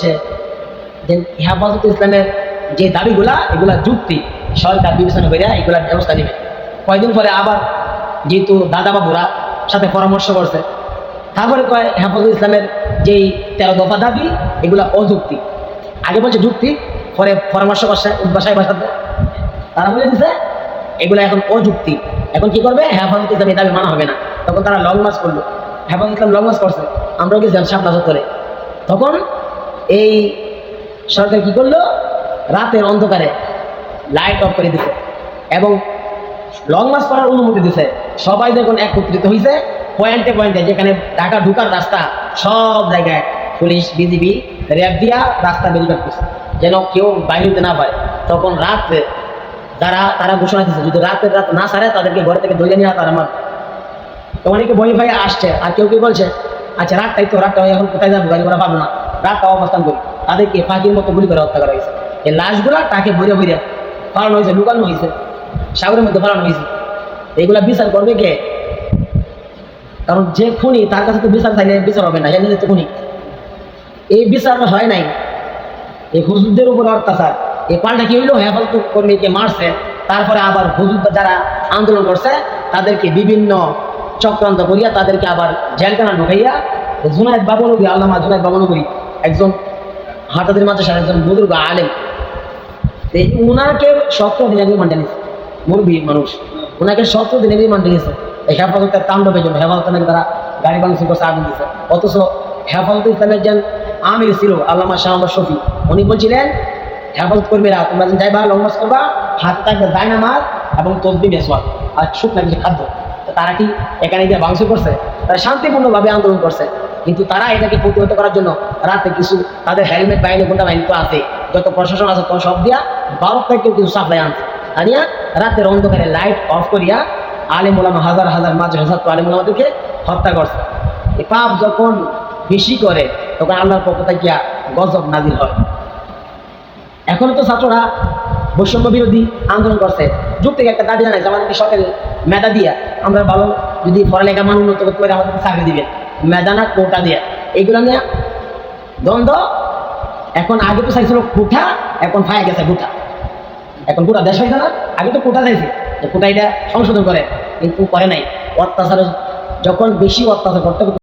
যে হেফাজত ইসলামের যে দাবিগুলা এগুলা যুক্তি সরকার বিবেচনা করে এগুলার ব্যবস্থা নেবে। কয়েকদিন পরে আবার যেহেতু দাদা বাবুরা সাথে পরামর্শ করছে, তারপরে কয় হেফাজত ইসলামের যেই 13 দফা দাবি এগুলা অযুক্তি। আগে বলছে যুক্তি, পরে পরামর্শ করছে বাসায় বাসাতে, তারা বলে দিছে এগুলো এখন অযুক্তি। এখন কি করবে? হেফাজত ইসলাম এই দাবি মানা হবে না। তখন তারা লং মার্চ করলো, হেফাজত ইসলাম লং মার্চ করছে, আমরাও গেছিলাম শাপলা চত্বরে। তখন এই সরকার কি করলো? রাতের অন্ধকারে লাইট অফ করে দিছে এবং লং মার্চ করার অনুমতি দিছে। সবাই দেখুন একত্রিত হয়েছে পয়েন্টে পয়েন্টে, যেখানে ঢাকা ঢুকার রাস্তা সব জায়গায় পুলিশ বিজিবি র্যাব দিয়া রাস্তা বেরিয়ে করছে যেন কেউ বাইরে হতে না পারে। তখন রাত্রে তারা ঘোষণা দিচ্ছে যদি রাত না সারে তাদেরকে ঘরে থেকে ধরে নিয়ে তারা আমার। তো অনেকে বই ভাই আসছে, আর কেউ কেউ বলছে আচ্ছা রাতটাই তো, রাতটা এখন কোথায় যাবো, গাড়ি ঘোড়া পাবো না, রাতটা অবস্থান করি। তাদেরকে ফাঁকির মতো গুলি করে হত্যা করা হয়েছে। এই লাশগুলা তাকে ভরে ভরে পালানো হয়েছে, লুকানো হয়েছে, সাগরের মধ্যে পালানো হয়েছে। এইগুলা বিচার করবে কে? কারণ যে খুনি তার কাছে তো বিচার চাইলে বিচার হবে না, জানি তো খুনি। এই বিচার হয় নাই, এই হুজুরদের উপর অত্যাচার। এই পাল্টা কি হইলো? হেফাজত কর্মীকে মারছে, তারপরে আবার হুজুর যারা আন্দোলন করছে তাদেরকে বিভিন্ন চক্রান্ত করিয়া তাদেরকে আবার জেলখানা ঢুকাইয়া জুনায়েদ বাবনগরী, আল্লামা জুনায়েদ বাবনগরী একজন হাটাদের মাদ্রাসার একজন বুজুর্গ আলেম, ওনাকে 17 দিন আগে মানতে নিয়েছে। মুরব্বী মানুষ, ওনাকে 17 দিন আগে মানতে নিয়েছে এই হেফাজতের তাণ্ডবের জন্য। হেফাজত নাকি তারা গাড়ি বাংলাদেশ করছে, আগুন দিচ্ছে। অথচ হেফাজত ইসলামের যে আমির ছিল আল্লামা শাহ আহমদ শফি, উনি বলছিলেন হেফাজত কর্মীরা তোমরা যাইবা লং মার্চ করবা, হাতে থাকবে জায়নামাজ এবং তসবিহ মেসওয়াক আর শুকনা কিছু খাদ্য। তারা কি এখানে গিয়ে ভাঙচুর করছে? তারা শান্তিপূর্ণভাবে আন্দোলন করছে, কিন্তু তারা এটাকে প্রতিহত করার জন্য রাতে কিছু তাদের হেলমেট বাহিনী গুন্ডা বাহিনী তো আছে, যত প্রশাসন আছে তখন সব দিয়া 12 থেকে কিছু সাপ্লাই আনছে, আনিয়া রাতের অন্ধকারে লাইট অফ করিয়া আলেম ওলামা হাজার হাজার মাঝে হাজার আলেম ওলামাদেরকে হত্যা করছে। এই পাপ যখন বেশি করে তখন আল্লাহর পক্ষ থেকে গজব নাজিল হয়। এখনো তো ছাত্ররা বৈষম্য বিরোধী আন্দোলন করছে, যুগ থেকে একটা দাবি জানাইছে আমাদেরকে সরকারি মেধা দিয়া আমরা ভালো যদি পড়ালেখা মান উন্নত করতে পারি আমাদেরকে চাকরি দিবে, মেধা না কোটা দিয়া। এইগুলো নিয়ে দ্বন্দ্ব। এখন আগে তো চাইছিল কোঠা, এখন ফায়া গেছে গোটা। এখন গোটা দেশ হয়েছে না, আগে তো কোটা চাইছে যে কোটা এটা সংশোধন করে, কিন্তু করে নাই। অত্যাচার যখন বেশি অত্যাচার করতে